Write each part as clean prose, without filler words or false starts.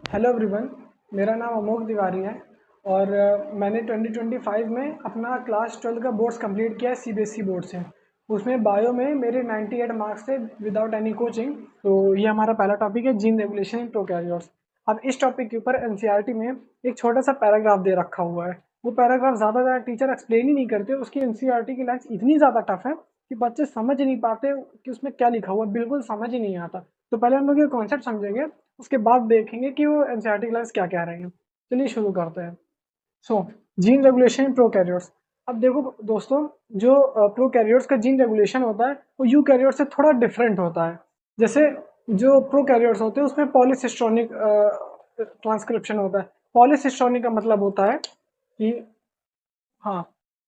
Hello everyone. मेरा नाम Amok Tiwari है और मैंने 2025 में अपना क्लास 12 का बोर्ड्स कंप्लीट किया है सीबीएसई बोर्ड से। उसमें बायो में मेरे 98 मार्क्स थे विदाउट एनी कोचिंग। तो ये हमारा पहला टॉपिक है जीन रेगुलेशन इन प्रोकैरियोट्स। अब इस टॉपिक के ऊपर एनसीईआरटी में एक छोटा सा पैराग्राफ दे रखा हुआ है। वो पैराग्राफ ज़्यादा टीचर एक्सप्लेन ही नहीं करते, उसकी एनसीईआरटी की लाइन्स इतनी ज़्यादा टफ है कि बच्चे समझ नहीं पाते कि उसमें क्या लिखा हुआ है, बिल्कुल समझ ही नहीं आता। तो पहले हम लोग ये कॉन्सेप्ट समझेंगे, उसके बाद देखेंगे कि वो एनसीईआरटी क्लास क्या कह रहे हैं। चलिए शुरू करते हैं। सो जीन रेगुलेशन इन प्रोकैरियोट्स। अब देखो दोस्तों, जो प्रोकैरियोट्स का जीन रेगुलेशन होता है वो यूकैरियोट्स से थोड़ा डिफरेंट होता है। जैसे जो प्रोकैरियोट्स होते हैं उसमें पॉलीसिस्टोनिक ट्रांसक्रिप्शन होता है। पॉलीसिस्टोनिक का मतलब होता है कि हाँ,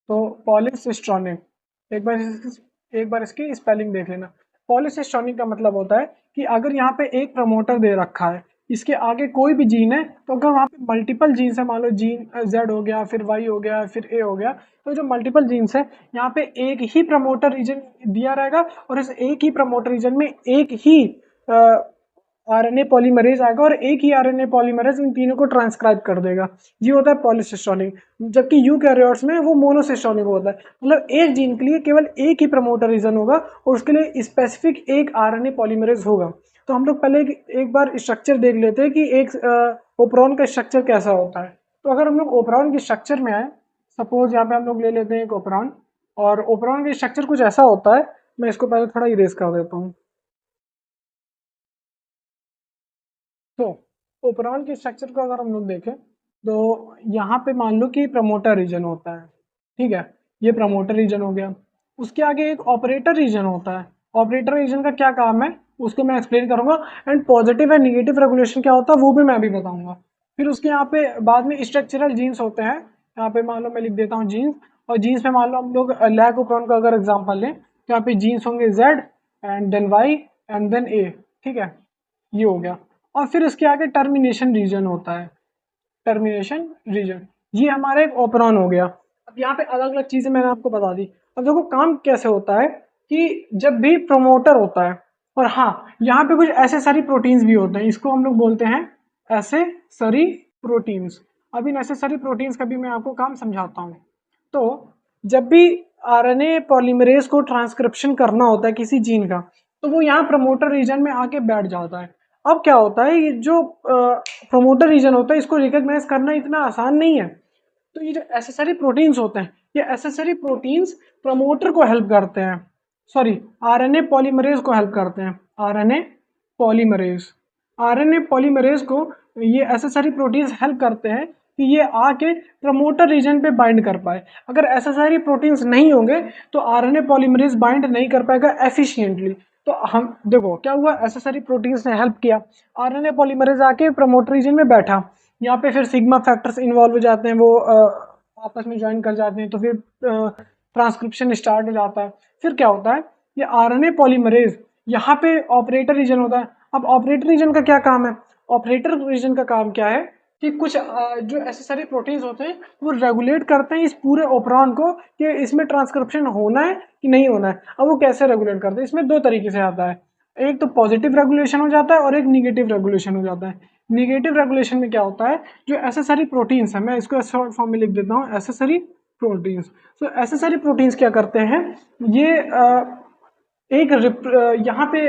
तो पॉलीसिस्टोनिक, एक बार इसकी स्पेलिंग देख लेना। पॉलीसिस्टोनिक का मतलब होता है कि अगर यहाँ पे एक प्रमोटर दे रखा है, इसके आगे कोई भी जीन है, तो अगर वहाँ पे मल्टीपल जीन्स है, मान लो जीन जेड हो गया, फिर वाई हो गया, फिर ए हो गया, तो जो मल्टीपल जीन्स है यहाँ पे एक ही प्रमोटर रीजन दिया रहेगा और इस एक ही प्रमोटर रीजन में एक ही आरएनए पॉलीमरेज आएगा और एक ही आरएनए पॉलीमरेज इन तीनों को ट्रांसक्राइब कर देगा। ये होता है पॉलीसिस्टोनिक। जबकि यूकैरियोट्स में वो मोनोसिस्टोनिक होता है, मतलब एक जीन के लिए केवल एक ही प्रमोटर रीजन होगा और उसके लिए स्पेसिफिक एक आरएनए पॉलीमरेज होगा। तो हम लोग पहले एक बार स्ट्रक्चर देख लेते हैं कि एक ओपरॉन का स्ट्रक्चर कैसा होता है। तो अगर हम लोग ओपरॉन के स्ट्रक्चर में आए, सपोज यहाँ पे हम लोग ले लेते हैं एक ओपरॉन, और ओपरॉन का स्ट्रक्चर कुछ ऐसा होता है। मैं इसको पहले थोड़ा इरेज कर देता हूँ। तो ओपरॉन के स्ट्रक्चर को अगर हम लोग देखें, तो यहाँ पे मान लो कि प्रमोटर रीजन होता है, ठीक है, ये प्रमोटर रीजन हो गया। उसके आगे एक ऑपरेटर रीजन होता है। ऑपरेटर रीजन का क्या काम है उसको मैं एक्सप्लेन करूंगा, and positive and negative regulation क्या होता है वो भी मैं अभी बताऊंगा। फिर उसके यहाँ पे बाद में स्ट्रक्चरल जीन्स होते हैं। यहाँ पे मान लो मैं लिख देता हूँ जीन्स, और जीन्स में मान लो हम लोग लैक ओपरॉन का अगर एग्जाम्पल लें, तो यहाँ पे जीन्स होंगे Z and then Y and then A, ठीक है, ये हो गया। और फिर इसके आगे टर्मिनेशन रीजन होता है। टर्मिनेशन रीजन, ये हमारा एक ओपरॉन हो गया। अब यहाँ पे अलग अलग चीजें मैंने आपको बता दी। अब देखो काम कैसे होता है कि जब भी प्रोमोटर होता है, और हाँ, यहाँ पे कुछ एसेसरी प्रोटीन्स भी होते हैं, इसको हम लोग बोलते हैं एसेसरी प्रोटीन्स। अब इन एसेसरी प्रोटीन्स का भी मैं आपको काम समझाता हूँ। तो जब भी आरएनए पॉलीमरेज को ट्रांसक्रिप्शन करना होता है किसी जीन का, तो वो यहाँ प्रमोटर रीजन में आके बैठ जाता है। अब क्या होता है, ये जो प्रमोटर रीजन होता है इसको रिकॉग्नाइज करना इतना आसान नहीं है। तो ये जो एसेसरी प्रोटीन्स होते हैं, ये एसेसरी प्रोटीन्स प्रमोटर को हेल्प करते हैं, सॉरी, आरएनए पॉलीमरेज को हेल्प करते हैं। आरएनए पॉलीमरेज, आरएनए पॉलीमरेज को ये एसेसरी प्रोटीन्स हेल्प करते हैं कि ये आके प्रमोटर रीजन पे बाइंड कर पाए। अगर एसेसरी प्रोटीन्स नहीं होंगे तो आरएनए पॉलीमरेज बाइंड नहीं कर पाएगा एफिशिएंटली। तो हम देखो क्या हुआ, एसेसरी प्रोटीन्स ने हेल्प किया, आरएनए पॉलीमरेज आके प्रमोटर रीजन में बैठा। यहाँ पे फिर सिग्मा फैक्टर्स इन्वॉल्व हो जाते हैं, वो आपस में ज्वाइन कर जाते हैं, तो फिर ट्रांसक्रिप्शन स्टार्ट हो जाता है। फिर क्या होता है, ये आरएनए पॉलीमरेज यहाँ पे ऑपरेटर रीजन होता है। अब ऑपरेटर रीजन का क्या काम है, ऑपरेटर रीजन का काम क्या है कि कुछ जो एसेसरी प्रोटीन्स होते हैं वो रेगुलेट करते हैं इस पूरे ओपरॉन को कि इसमें ट्रांसक्रिप्शन होना है कि नहीं होना है। अब वो कैसे रेगुलेट करते हैं, इसमें दो तरीके से आता है। एक तो पॉजिटिव रेगुलेशन हो जाता है और एक निगेटिव रेगुलेशन हो जाता है। निगेटिव रेगुलेशन में क्या होता है, जो एसेसरी प्रोटीन्स है, मैं इसको शॉर्ट फॉर्म में लिख देता हूँ, एसेसरी प्रोटीन्स। तो एसेसरी प्रोटीन्स क्या करते हैं, ये एक यहाँ पे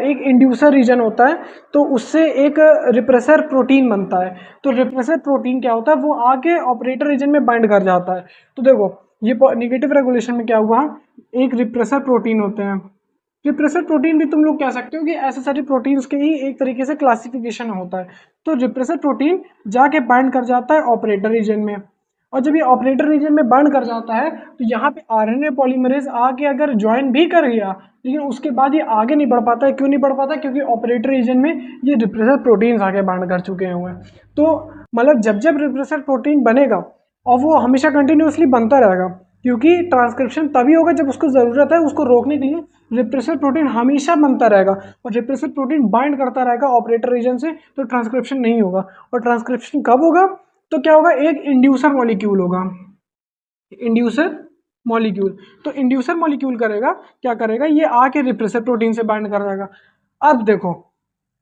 एक इंड्यूसर रीजन होता है, तो उससे एक रिप्रेसर प्रोटीन बनता है। तो रिप्रेसर प्रोटीन क्या होता है, वो आके ऑपरेटर रीजन में बाइंड कर जाता है। तो देखो ये निगेटिव रेगुलेशन में क्या हुआ, एक रिप्रेसर प्रोटीन होते हैं। रिप्रेसर प्रोटीन भी तुम लोग कह सकते हो कि एसेसरी प्रोटीन्स के ही एक तरीके से क्लासिफिकेशन होता है। तो रिप्रेसर प्रोटीन जाके बाइंड कर जाता है ऑपरेटर रीजन में, और जब ये ऑपरेटर रीजन में बाइंड कर जाता है तो यहाँ पे आरएनए पॉलीमरेज आके अगर ज्वाइन भी कर गया, लेकिन उसके बाद ये आगे नहीं बढ़ पाता है। क्यों नहीं बढ़ पाता, क्योंकि ऑपरेटर रीजन में ये रिप्रेसर प्रोटीन्स आके बाइंड कर चुके हुए हैं। तो मतलब जब जब रिप्रेसर प्रोटीन बनेगा, और वो हमेशा कंटिन्यूसली बनता रहेगा, क्योंकि ट्रांसक्रिप्शन तभी होगा जब उसको ज़रूरत है, उसको रोकने के लिए रिप्रेसर प्रोटीन हमेशा बनता रहेगा, और रिप्रेसर प्रोटीन बाइंड करता रहेगा ऑपरेटर रीजन से, तो ट्रांसक्रिप्शन नहीं होगा। और ट्रांसक्रिप्शन कब होगा, तो क्या होगा, एक इंड्यूसर मॉलिक्यूल होगा, इंड्यूसर मॉलिक्यूल। तो इंड्यूसर मॉलिक्यूल करेगा क्या करेगा, ये आके रिप्रेसर प्रोटीन से बाइंड कर देगा। अब देखो,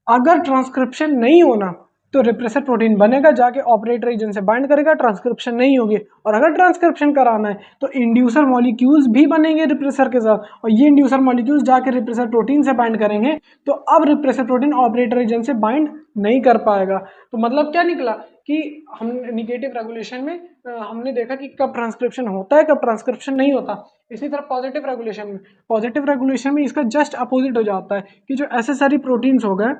अगर ट्रांसक्रिप्शन नहीं होना, तो रिप्रेसर प्रोटीन बनेगा, जाके ऑपरेटर रीजन से बाइंड करेगा, ट्रांसक्रिप्शन नहीं होगी। और अगर ट्रांसक्रिप्शन कराना है तो इंड्यूसर मॉलिक्यूल्स भी बनेंगे रिप्रेसर के साथ, और ये इंड्यूसर मॉलिक्यूल्स जाके रिप्रेसर प्रोटीन से बाइंड करेंगे, तो अब रिप्रेसर प्रोटीन ऑपरेटर रीजन से बाइंड नहीं कर पाएगा। तो मतलब क्या निकला कि हम निगेटिव रेगुलेशन में हमने देखा कि कब ट्रांसक्रिप्शन होता है, कब ट्रांसक्रिप्शन नहीं होता। इसी तरह पॉजिटिव रेगुलेशन में इसका जस्ट अपोजिट हो जाता है कि जो एसेसरी प्रोटीन्स हो गए,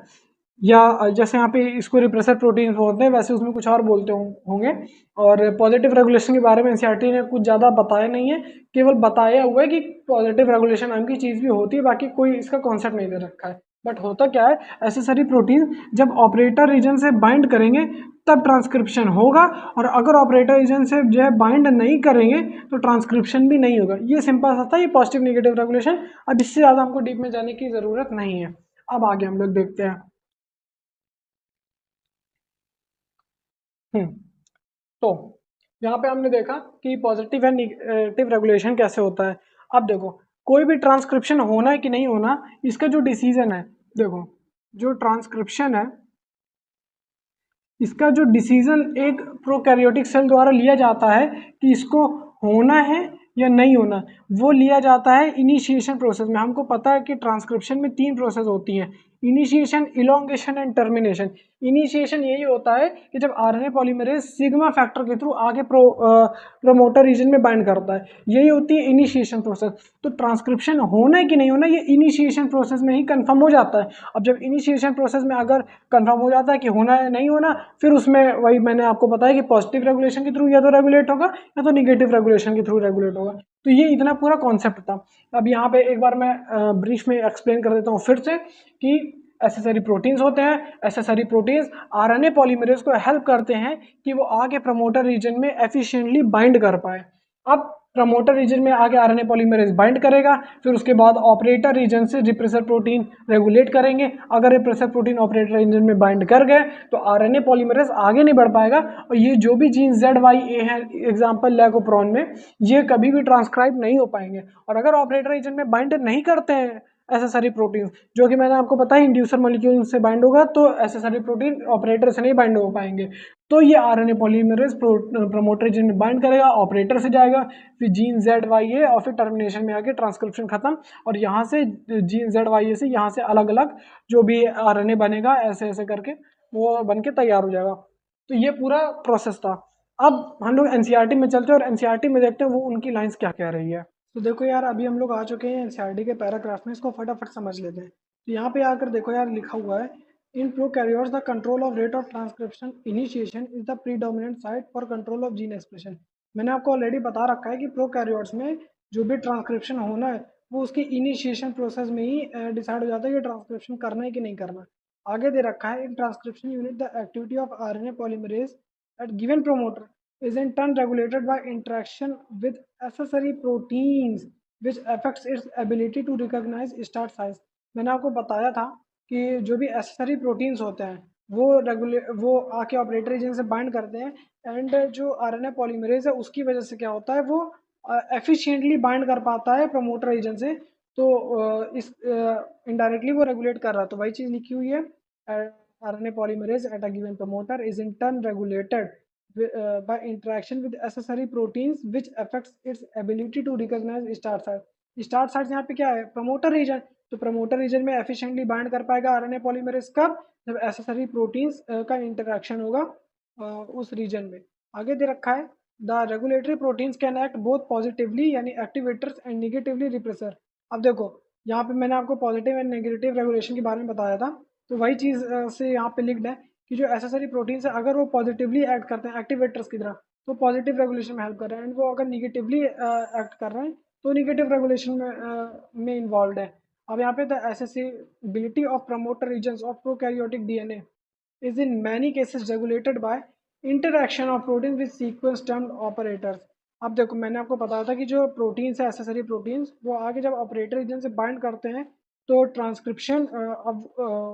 या जैसे यहाँ पे इसको रिप्रेसर प्रोटीन बोलते हैं, वैसे उसमें कुछ और बोलते होंगे। और पॉजिटिव रेगुलेशन के बारे में एनसीईआरटी ने कुछ ज़्यादा बताया नहीं है, केवल बताया हुआ है कि पॉजिटिव रेगुलेशन नाम की चीज़ भी होती है, बाकी कोई इसका कॉन्सेप्ट नहीं दे रखा है। बट होता क्या है, एसेसरी प्रोटीन जब ऑपरेटर रीजन से बाइंड करेंगे तब ट्रांसक्रिप्शन होगा, और अगर ऑपरेटर रीजन से जो है बाइंड नहीं करेंगे तो ट्रांसक्रिप्शन भी नहीं होगा। ये सिंपल सा था, ये पॉजिटिव नेगेटिव रेगुलेशन। अब इससे ज़्यादा हमको डीप में जाने की ज़रूरत नहीं है। अब आगे हम लोग देखते हैं। तो यहाँ पे हमने देखा कि पॉजिटिव एंड निगेटिव रेगुलेशन कैसे होता है। अब देखो, कोई भी ट्रांसक्रिप्शन होना है कि नहीं होना, इसका जो डिसीजन है, देखो जो ट्रांसक्रिप्शन है इसका जो डिसीजन एक प्रोकैरियोटिक सेल द्वारा लिया जाता है कि इसको होना है या नहीं होना, वो लिया जाता है इनिशिएशन प्रोसेस में। हमको पता है कि ट्रांसक्रिप्शन में 3 प्रोसेस होती हैं, initiation, elongation and termination. Initiation यही होता है कि जब आरएनए पॉलीमरेज सिग्मा फैक्टर के थ्रू आगे प्रोमोटर रीजन में बाइंड करता है, यही होती है इनिशिएशन प्रोसेस। तो ट्रांसक्रिप्शन होना है कि नहीं होना, ये इनिशिएशन प्रोसेस में ही कंफर्म हो जाता है। अब जब इनिशिएशन प्रोसेस में अगर कंफर्म हो जाता है कि होना है नहीं होना, फिर उसमें वही मैंने आपको बताया कि पॉजिटिव रेगुलेशन के थ्रू या तो रेगुलेट होगा या तो निगेटिव रेगुलेशन के थ्रू रेगुलेट होगा। तो ये इतना पूरा कॉन्सेप्ट था। अब यहाँ पे एक बार मैं ब्रीफ में एक्सप्लेन कर देता हूँ फिर से कि एसेसरी प्रोटीन्स होते हैं। एसेसरी प्रोटीन्स आरएनए पॉलीमरेज को हेल्प करते हैं कि वो आगे प्रमोटर रीजन में एफिशिएंटली बाइंड कर पाए। अब प्रमोटर रीजन में आगे आरएनए पॉलीमरेज बाइंड करेगा, फिर उसके बाद ऑपरेटर रीजन से रिप्रेसर प्रोटीन रेगुलेट करेंगे। अगर रिप्रेसर प्रोटीन ऑपरेटर रीजन में बाइंड कर गए तो आरएनए पॉलीमरेज आगे नहीं बढ़ पाएगा, और ये जो भी जीन ZYA है एग्जांपल लैकोप्रॉन में, ये कभी भी ट्रांसक्राइब नहीं हो पाएंगे। और अगर ऑपरेटर रीजन में बाइंड नहीं करते हैं एसेसरी प्रोटीन, जो कि मैंने आपको बताया इंड्यूसर मॉलिक्यूल से बाइंड होगा, तो एसेसरी प्रोटीन ऑपरेटर से नहीं बाइंड हो पाएंगे। तो ये आरएनए पॉलीमरेज प्रमोटर रीजन में बाइंड करेगा, ऑपरेटर से जाएगा, फिर जीन ZYA और फिर टर्मिनेशन में आके ट्रांसक्रिप्शन खत्म, और यहाँ से जीन ZYA से यहाँ से अलग अलग जो भी आरएनए बनेगा ऐसे ऐसे करके वो बन के तैयार हो जाएगा। तो ये पूरा प्रोसेस था। अब हम लोग एनसीईआरटी में चलते हैं और एनसीईआरटी में देखते हैं वो उनकी लाइंस क्या कह रही है। तो देखो यार, अभी हम लोग आ चुके हैं एनसीईआरटी के पैराग्राफ में, इसको फटाफट समझ लेते हैं। तो यहाँ पे आकर देखो यार, लिखा हुआ है in prokaryotes the control of rate of transcription initiation is the predominant site for control of gene expression. मैंने आपको ऑलरेडी बता रखा है कि प्रोकैरियोट्स में जो भी ट्रांसक्रिप्शन होना है वो उसके इनिशिएशन प्रोसेस में ही डिसाइड हो जाता है कि ट्रांसक्रिप्शन करना है कि नहीं करना। आगे दे रखा है in transcription unit the activity of RNA polymerase at given promoter is in turn regulated by interaction with accessory proteins which affects its ability to recognize start size। मैंने आपको बताया था कि जो भी accessory proteins होते हैं वो आके ऑपरेटर रीजन से बाइंड करते हैं, एंड जो आरएनए पॉलीमरेज है उसकी वजह से क्या होता है, वो एफिशिएंटली बाइंड कर पाता है प्रमोटर रीजन से। तो इस इनडायरेक्टली वो रेगुलेट कर रहा है। तो वही चीज़ लिखी हुई है, RNA polymerase at a given promoter is in turn regulated by interaction with accessory proteins which affects its ability to recognize start site। Start site यहाँ पे क्या है, प्रमोटर रीजन। तो प्रमोटर रीजन में एफिशिएंटली बाइंड कर पाएगा RNA polymerase कब, जब एसेसरी प्रोटीन्स का इंटरेक्शन होगा उस रीजन में। आगे दे रखा है the regulatory proteins can act both positively यानी एक्टिवेटर्स एंड नेगेटिवली रिप्रेसर। अब देखो यहाँ पे मैंने आपको पॉजिटिव एंड नेगेटिव रेगुलेशन के बारे में बताया था, तो वही चीज़ से यहाँ पे लिखना है कि जो एसेसरी प्रोटीन्स है अगर वो पॉजिटिवली एक्ट करते हैं एक्टिवेटर्स की तरह, तो पॉजिटिव रेगुलेशन में हेल्प कर रहे हैं, एंड वो अगर निगेटिवली एक्ट कर रहे हैं तो निगेटिव रेगुलेशन में इन्वॉल्व है। अब यहाँ पे the accessibility of promoter regions of prokaryotic DNA is in many cases regulated by interaction of protein with sequence termed operators. अब देखो मैंने आपको बताया था कि जो प्रोटीन्स है एसेसरी प्रोटीन्स, वो आगे जब ऑपरेटर रीजन से बाइंड करते हैं तो ट्रांसक्रिप्शन अब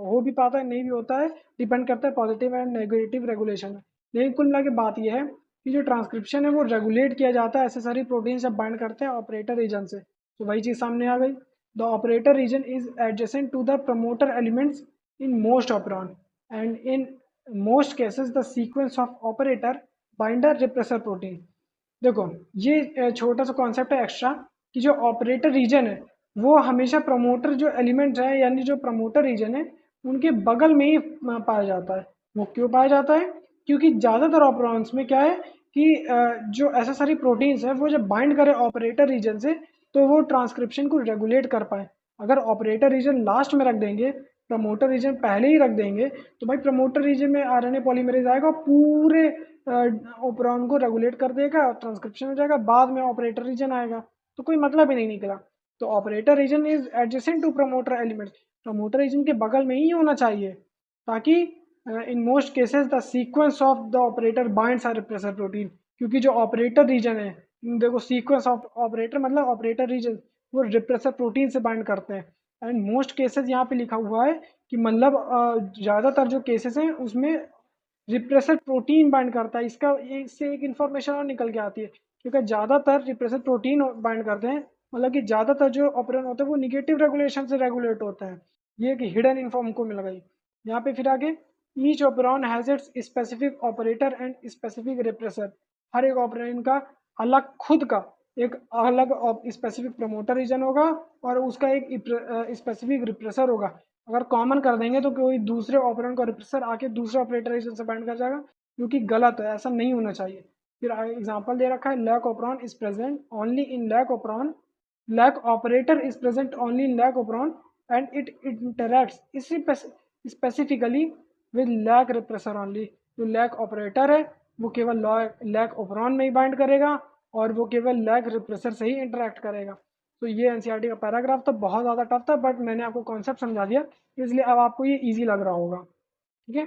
हो भी पाता है, नहीं भी होता है, डिपेंड करता है पॉजिटिव एंड नेगेटिव रेगुलेशन में। लेकिन कुल मिला के बात यह है कि जो ट्रांसक्रिप्शन है वो रेगुलेट किया जाता है एसेसरी प्रोटीन जब बाइंड करते हैं ऑपरेटर रीजन से। तो वही चीज़ सामने आ गई, the operator region is adjacent to the promoter elements in most operon and in most cases the sequence of operator binder repressor protein. देखो ये छोटा सा कॉन्सेप्ट है एक्स्ट्रा कि जो ऑपरेटर रीजन है वो हमेशा प्रमोटर जो एलिमेंट है यानी जो प्रमोटर रीजन है उनके बगल में ही पाया जाता है। वो क्यों पाया जाता है? क्योंकि ज़्यादातर ऑपरेशंस में क्या है कि जो ऐसा सारी प्रोटीन्स है वो जब बाइंड करे ऑपरेटर रीजन से तो वो ट्रांसक्रिप्शन को रेगुलेट कर पाए। अगर ऑपरेटर रीजन लास्ट में रख देंगे, प्रमोटर रीजन पहले ही रख देंगे, तो भाई प्रमोटर रीजन में आरएनए पॉलीमरेज आएगा, पूरे ओपरॉन को रेगुलेट कर देगा, ट्रांसक्रिप्शन हो जाएगा, बाद में ऑपरेटर रीजन आएगा, तो कोई मतलब ही नहीं निकला। तो operator region is adjacent to promoter element, promoter region के बगल में ही होना चाहिए, ताकि in most cases the sequence of the operator binds are repressor protein. क्योंकि जो ऑपरेटर रीजन है, देखो सीक्वेंस ऑफ ऑपरेटर मतलब ऑपरेटर रीजन, वो रिप्रेसर प्रोटीन से बाइंड करते हैं। एंड मोस्ट केसेस यहाँ पे लिखा हुआ है कि मतलब ज़्यादातर जो केसेस हैं उसमें रिप्रेसर प्रोटीन बाइंड करता है। इससे एक इन्फॉर्मेशन और निकल के आती है, क्योंकि ज़्यादातर रिप्रेसर प्रोटीन बाइंड करते हैं, मतलब कि ज़्यादातर जो ऑपरेशन होते हैं वो निगेटिव रेगुलेशन से रेगुलेट होते हैं। ये एक हिडन इन्फॉर्म को मिल गई यहाँ पे। फिर आगे, each operation has its specific operator and specific repressor. हर एक ऑपरेशन का अलग खुद का एक अलग स्पेसिफिक प्रमोटर रीजन होगा और उसका एक स्पेसिफिक रिप्रेसर होगा। अगर कॉमन कर देंगे तो कोई दूसरे ऑपरेंड का रिप्रेसर आके दूसरे ऑपरेटर रीजन से बाइंड कर जाएगा, जो कि गलत है, ऐसा नहीं होना चाहिए। फिर एग्जांपल दे रखा है, lac operand is present only in lac operand, lac operator is present only in lac operand and it interacts specifically with lac repressor only. जो लैक ऑपरेटर है वो केवल लैक ऑपरेंड में ही बाइंड करेगा और वो केवल लैक रिप्रेसर से ही इंटरेक्ट करेगा। तो ये एनसीईआरटी का पैराग्राफ तो बहुत ज़्यादा टफ था, बट मैंने आपको कॉन्सेप्ट समझा दिया, इसलिए अब आपको ये इजी लग रहा होगा। ठीक है।